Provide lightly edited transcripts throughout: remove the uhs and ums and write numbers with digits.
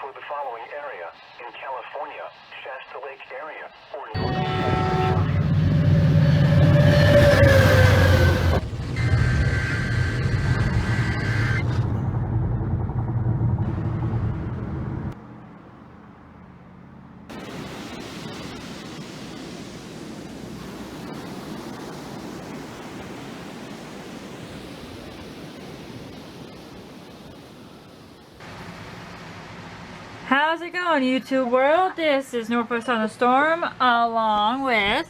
for the following area in California, Shasta Lake area, or northern Shasta County. How's it going, YouTube world? This is Northwest on the Storm, along with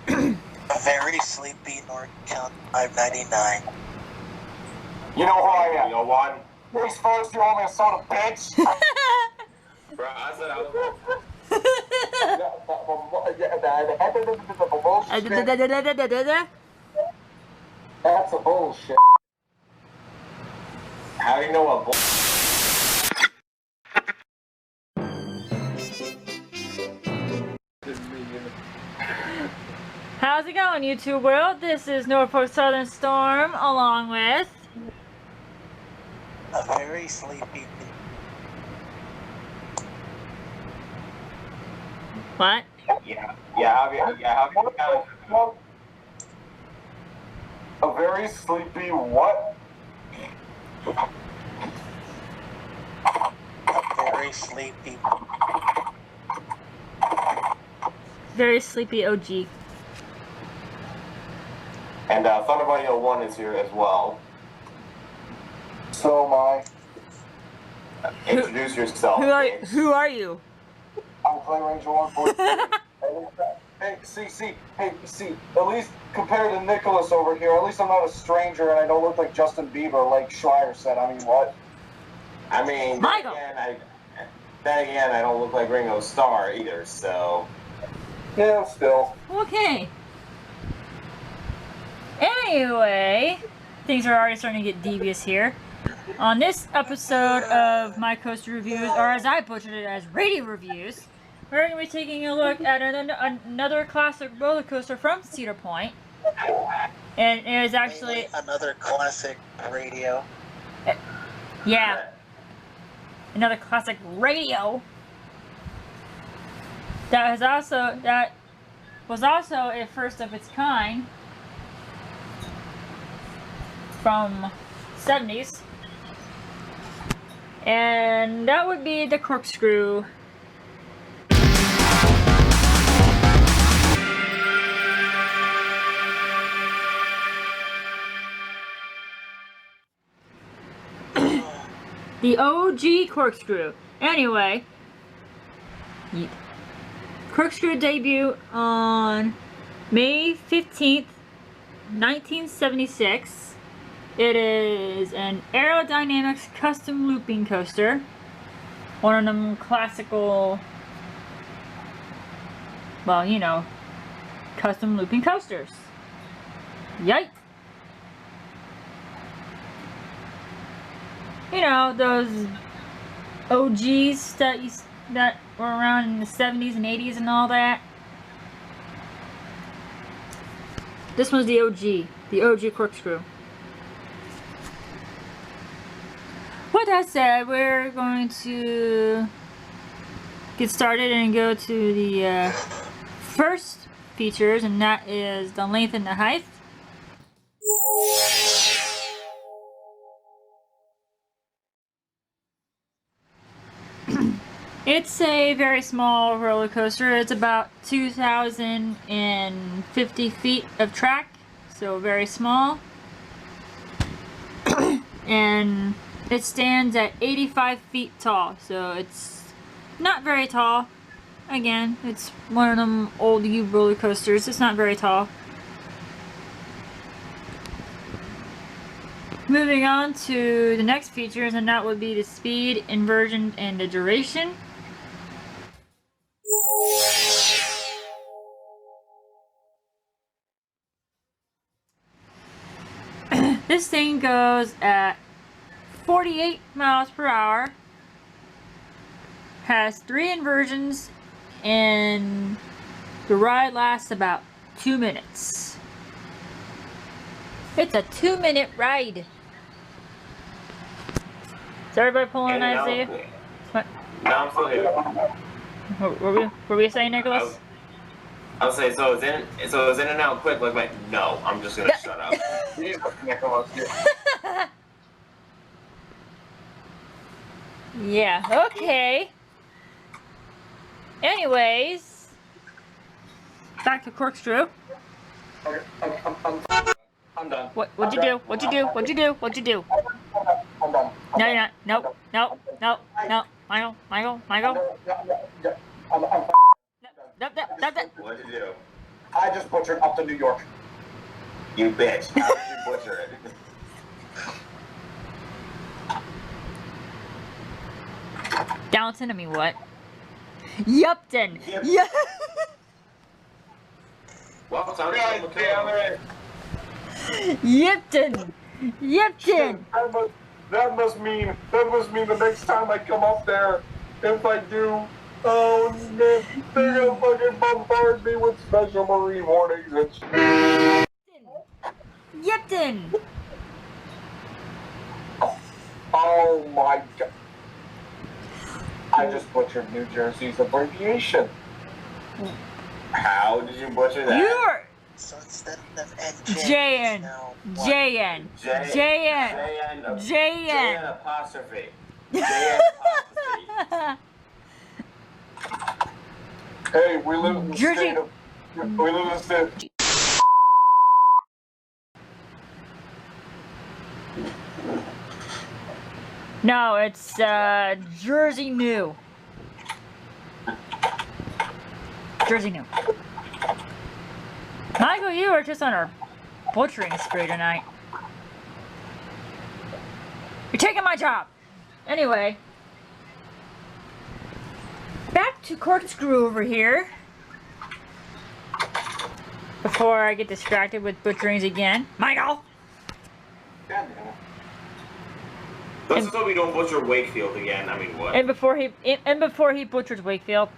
a very sleepy North County 599. You know who I am. You know one. Face first, you owe me a soda, bitch. Bro, I said I was That's a bullshit. How do you know what bull? How's it going, YouTube world? This is Norfolk Southern Storm, along with a very sleepy. what? Yeah, have you A very sleepy what? A very sleepy. Very sleepy OG. And Thunderbunny 01 is here as well. So am I. Introduce yourself. Who are you? I'm Clay Ranger 143. Hey, see, at least compared to Nicholas over here, at least I'm not a stranger and I don't look like Justin Bieber, like Schreier said. I mean, what? I mean, Michael. Then again, I don't look like Ringo Starr either, so... Yeah, still. Okay. Anyway, things are already starting to get devious here. On this episode of My Coaster Reviews, or as I butchered it as Radio Reviews, we're going to be taking a look at another classic roller coaster from Cedar Point. And it is actually... another classic radio. Yeah. Another classic radio. That was also a first of its kind from 70s. And that would be the Corkscrew. The OG Corkscrew. Anyway, Corkscrew debuted on May 15th, 1976. It is an aerodynamics custom looping coaster. One of them classical, well, you know, custom looping coasters. Yikes. You know, those OGs that were around in the 70s and 80s and all that. This one's the OG Corkscrew. With that said, we're going to get started and go to the first features, and that is the length and the height. It's a very small roller coaster. It's about 2,050 feet of track, so very small. And it stands at 85 feet tall, so it's not very tall. Again, it's one of them old roller coasters. It's not very tall. Moving on to the next features, and that would be the speed, inversion, and the duration. This thing goes at 48 miles per hour, has 3 inversions, and the ride lasts about 2 minutes. It's a 2-minute ride. Is everybody pulling an Isaiah? What? No, I'm still here. What were we saying, Nicholas? I was saying, so it's in and out quick. Like, no, I'm just gonna shut up. Jesus, Nicholas. Yeah, okay. Anyways, back to Corkscrew. Okay, I'm done. What'd you do? What'd you do? What'd you do? What'd you do? I'm done. No, you're not. Nope. Nope. Nope. Nope. Michael. Michael. Michael. I'm Nope. Nope. Nope. Nope. What'd you do? I just butchered up to New York. You bitch. How did you butcher it? Downton, I mean what? Yupton. Yep. Yep. Well, sounds God like damn it. Yupton. Yupton. That must mean the next time I come up there, if I do, oh man, they're gonna fucking bombard me with special marine warnings and shit. Yupton. Oh my god. I just butchered New Jersey's abbreviation. How did you butcher that? You're So instead of NJ, JN. now what? JN. JN. JN JN. apostrophe. JN apostrophe. Hey, we live in the Jersey- state of. We live in the state. No, it's Jersey New. Jersey New. Michael, you are just on our butchering spree tonight. You're taking my job. Anyway, back to Corkscrew over here. Before I get distracted with butcherings again. Michael! God damn it. Let's just hope we don't butcher Wakefield again. I mean, what? And before he butchers Wakefield.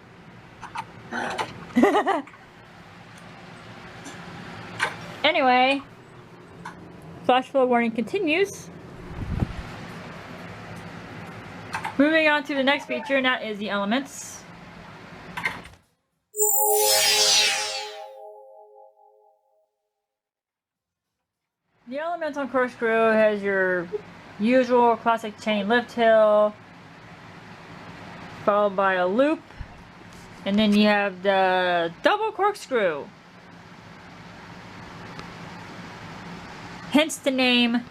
Anyway, flash flood warning continues. Moving on to the next feature, and that is the elements. The elements on Corkscrew has your usual classic chain lift hill, followed by a loop, and then you have the double corkscrew. Hence the name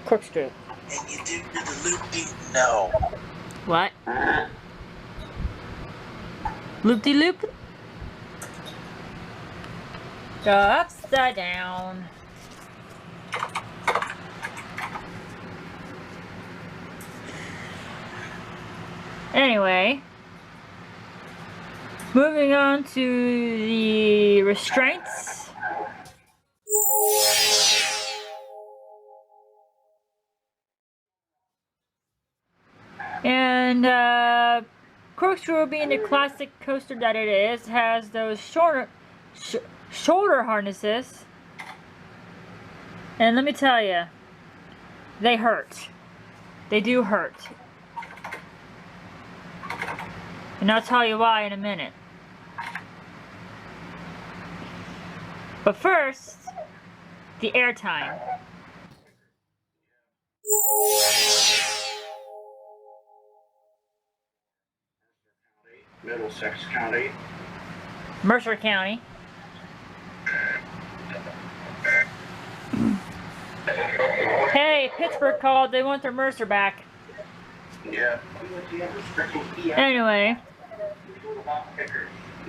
Corkscrew. And you do the loopy? No. What? Loop-de-loop? Go upside down. Anyway, moving on to the restraints. And Corkscrew, being the classic coaster that it is, has those shoulder harnesses. And let me tell you, they hurt. They do hurt. And I'll tell you why in a minute. But first, the airtime. Middlesex County. Mercer County. Hey, Pittsburgh called. They want their Mercer back. Yeah. Anyway,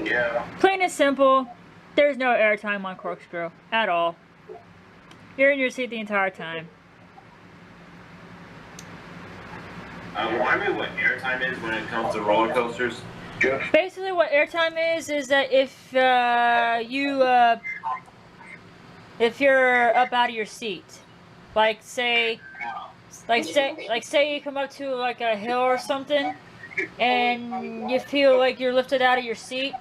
Yeah. plain and simple, there's no airtime on Corkscrew at all. You're in your seat the entire time. Remind me what airtime is when it comes to roller coasters. Basically, what airtime is that if you're up out of your seat, like say you come up to like a hill or something, and you feel like you're lifted out of your seat,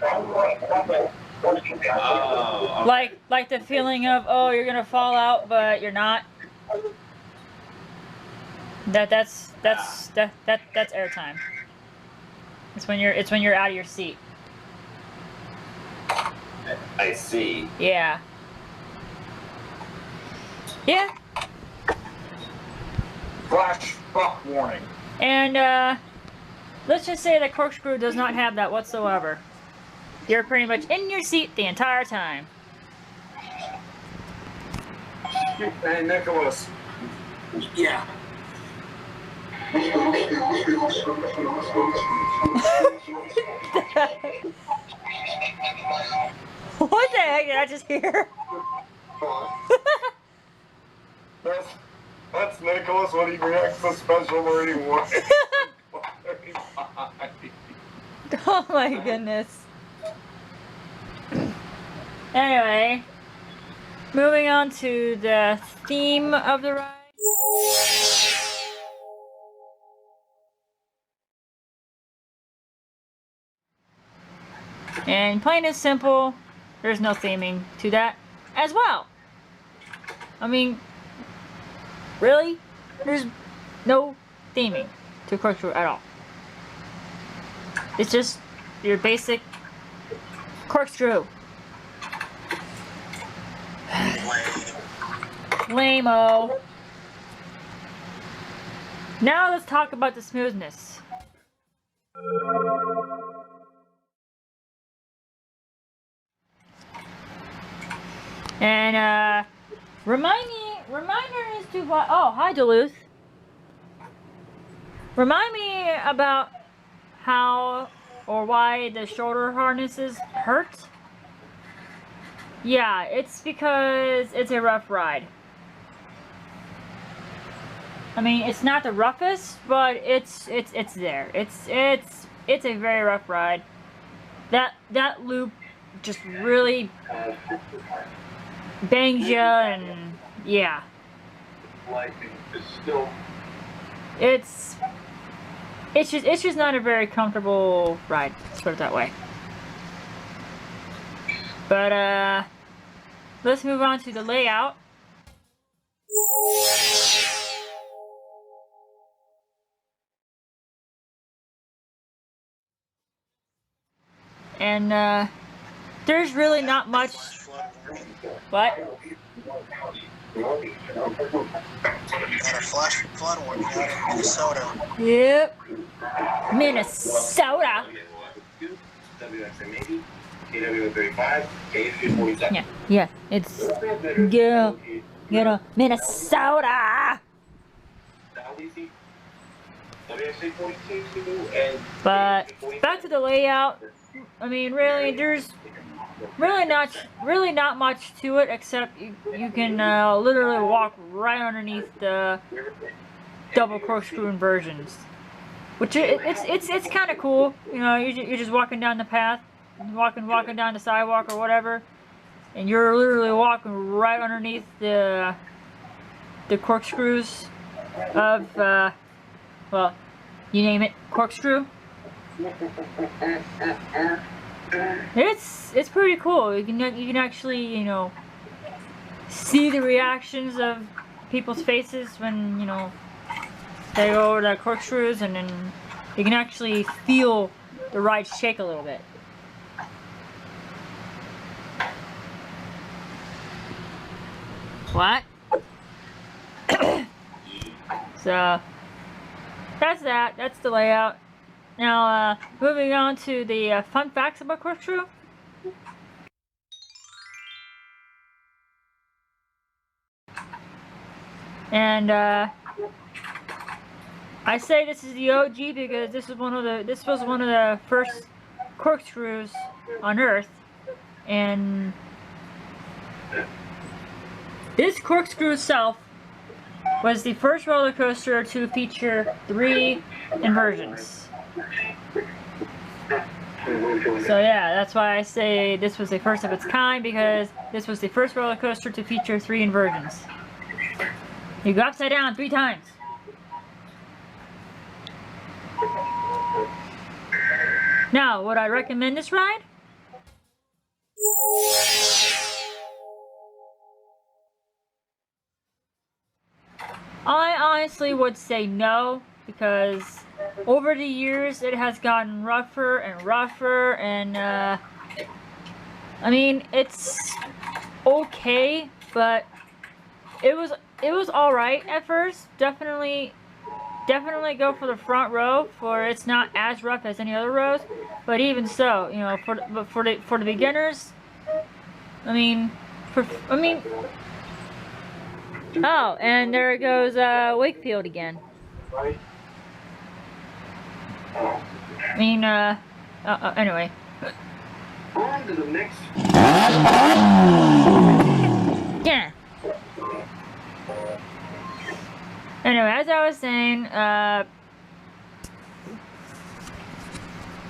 Oh. like the feeling of, oh, you're gonna fall out, but you're not. That's airtime. It's when you're out of your seat. I see. Yeah. Yeah. Flash fuck warning. And let's just say that Corkscrew does not have that whatsoever. You're pretty much in your seat the entire time. Hey, Nicholas. Yeah. What the heck did I just hear? That's Nicholas when he reacts to special wording one. Oh my goodness. Anyway, moving on to the theme of the ride. And plain and simple, there's no theming to that as well. I mean, really? There's no theming to Corkscrew at all. It's just your basic Corkscrew. Lame-o. Now let's talk about the smoothness. And reminders to what? Oh, hi Duluth. Remind me about how or why the shoulder harnesses hurt. Yeah, it's because it's a rough ride. I mean, it's not the roughest, but it's there. It's a very rough ride. That loop just really bangs you, and yeah. It's just not a very comfortable ride. Let's put it that way. But let's move on to the layout. And there's really not much. What? Got a flash flood warning out in Minnesota. Yep. Minnesota. Yeah. It's go to Minnesota. But back to the layout. I mean, really, there's really not much to it except you can literally walk right underneath the double corkscrew inversions, which it's kind of cool. You know, you're just walking down the path, walking down the sidewalk or whatever, and you're literally walking right underneath the corkscrews of well, you name it, corkscrew. It's pretty cool. You can actually, you know, see the reactions of people's faces when, you know, they go over the corkscrews, and then you can actually feel the ride shake a little bit. What? So that's that. That's the layout. Now, moving on to the fun facts about Corkscrew. And I say this is the OG because this was one of the first corkscrews on Earth, and this corkscrew itself was the first roller coaster to feature 3 inversions. So yeah, that's why I say this was the first of its kind, because this was the first roller coaster to feature 3 inversions. You go upside down 3 times. Now, would I recommend this ride? I honestly would say no, because over the years it has gotten rougher and rougher, and I mean, it's okay, but it was all right at first. Definitely go for the front row, for it's not as rough as any other rows. But even so, you know, for the beginners, I mean, oh, and there goes Wakefield again. I mean, anyway. On to the next. Yeah. Anyway, as I was saying, Oh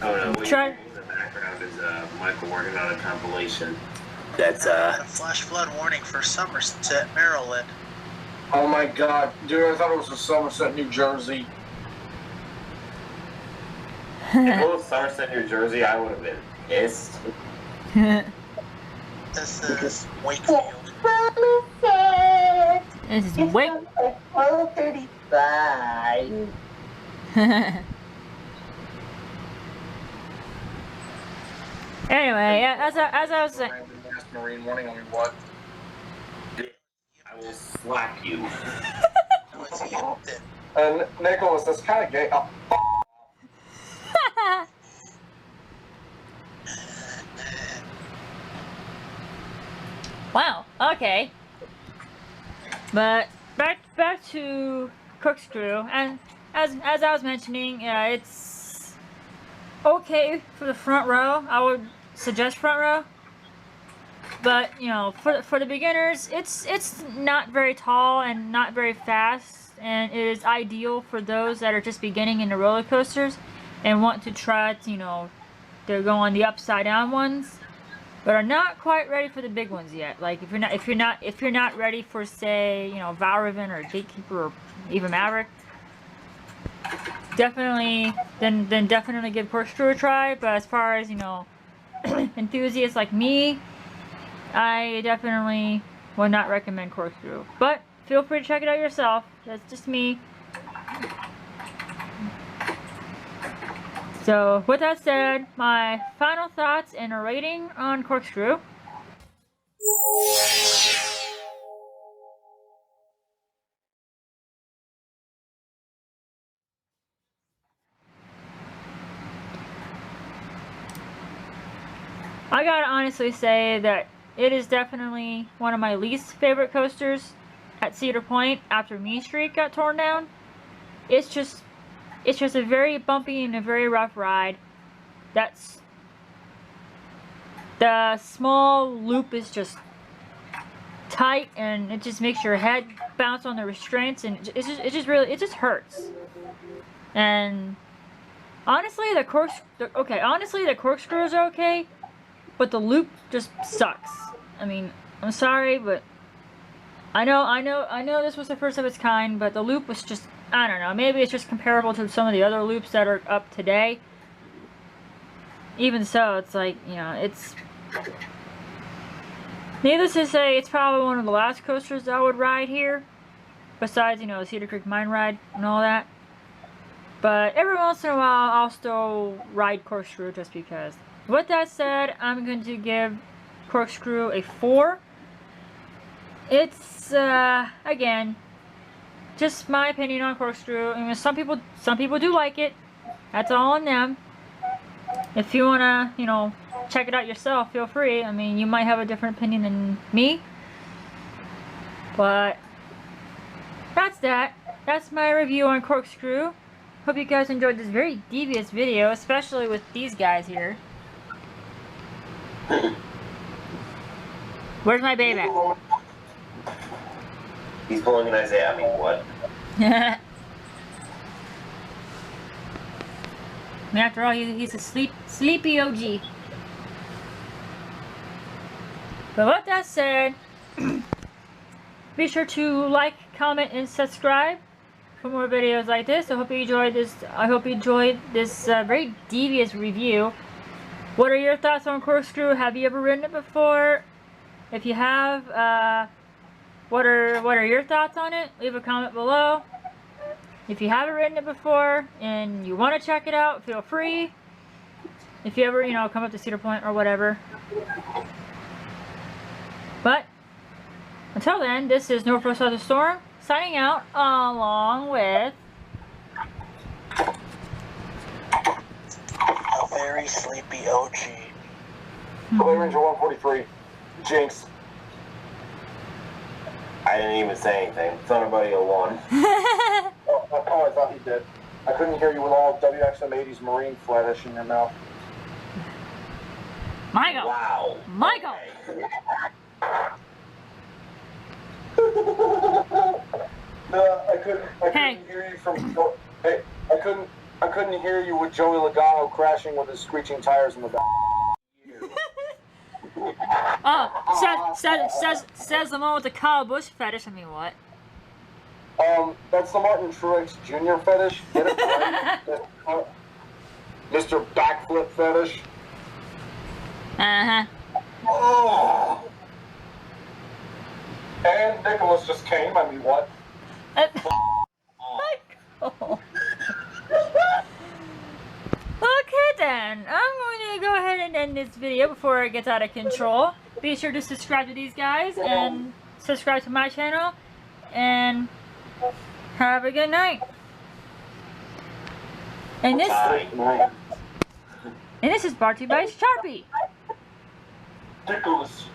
no, what Try- you hear in the background is Michael working on a compilation. That's a flash flood warning for Somerset, Maryland. Oh my god, dude, I thought it was in Somerset, New Jersey. If it was Somerset, New Jersey, I would have been pissed. This is Wakefield. This is Wake. 12:35. Anyway, yeah, as I was saying. Marine warning on me, what? I will slap you. No, it's Hampton. And Nicholas, that's kind of gay. Oh, Wow. Okay. But back to Corkscrew, and as I was mentioning, it's okay for the front row. I would suggest front row. But you know, for the beginners, it's not very tall and not very fast, and it is ideal for those that are just beginning in the roller coasters and want to try to, you know, to go on the upside down ones, but are not quite ready for the big ones yet. Like if you're not ready for, say, you know, Valraven or Gatekeeper or even Maverick, definitely definitely give Corkscrew a try. But as far as, you know, enthusiasts like me, I definitely would not recommend Corkscrew. But feel free to check it out yourself. That's just me. So, with that said, my final thoughts and a rating on Corkscrew. I gotta honestly say that it is definitely one of my least favorite coasters at Cedar Point after Mean Street got torn down. It's just a very bumpy and a very rough ride. That's the small loop is just tight, and it just makes your head bounce on the restraints, and it just hurts. And honestly, the corkscrews are okay, but the loop just sucks. I mean, I'm sorry, but I know this was the first of its kind, but the loop was just, I don't know, maybe it's just comparable to some of the other loops that are up today. Even so, it's like, you know, it's, needless to say, it's probably one of the last coasters I would ride here, besides, you know, the Cedar Creek Mine Ride and all that. But every once in a while, I'll still ride Corkscrew just because. With that said, I'm going to give Corkscrew a 4. It's, again, just my opinion on Corkscrew. I mean, some people do like it. That's all on them. If you wanna, you know, check it out yourself, feel free. I mean, you might have a different opinion than me, but that's that. That's my review on Corkscrew. Hope you guys enjoyed this very devious video, especially with these guys here. Where's my baby at? He's pulling an Isaiah. I mean, what? I mean, after all, he's a sleepy OG. But with that said, be sure to like, comment, and subscribe for more videos like this. I hope you enjoyed this. I hope you enjoyed this very devious review. What are your thoughts on Corkscrew? Have you ever ridden it before? If you have, what are your thoughts on it? Leave a comment below. If you haven't written it before and you want to check it out, feel free. If you ever, come up to Cedar Point or whatever. But until then, this is Northwest South Storm signing out along with A very sleepy OG. Play Ranger 143. Jinx. I didn't even say anything. Thunderbuddy 01. Oh, I thought you did. I couldn't hear you with all WXM80's Marine fetish in your mouth. Michael. Wow. Michael. I couldn't hear you from. Hey, I couldn't hear you with Joey Logano crashing with his screeching tires in the back. Says the one with the Kyle Busch fetish. I mean, what? That's the Martin Truex Jr. fetish. Get it right? Mr. Backflip fetish. Oh. And Nicholas just came. I mean, what? Michael. Okay then, I'm going to go ahead and end this video before it gets out of control. Be sure to subscribe to these guys and subscribe to my channel. And have a good night. And this is brought to you by Sharpie. Nicholas.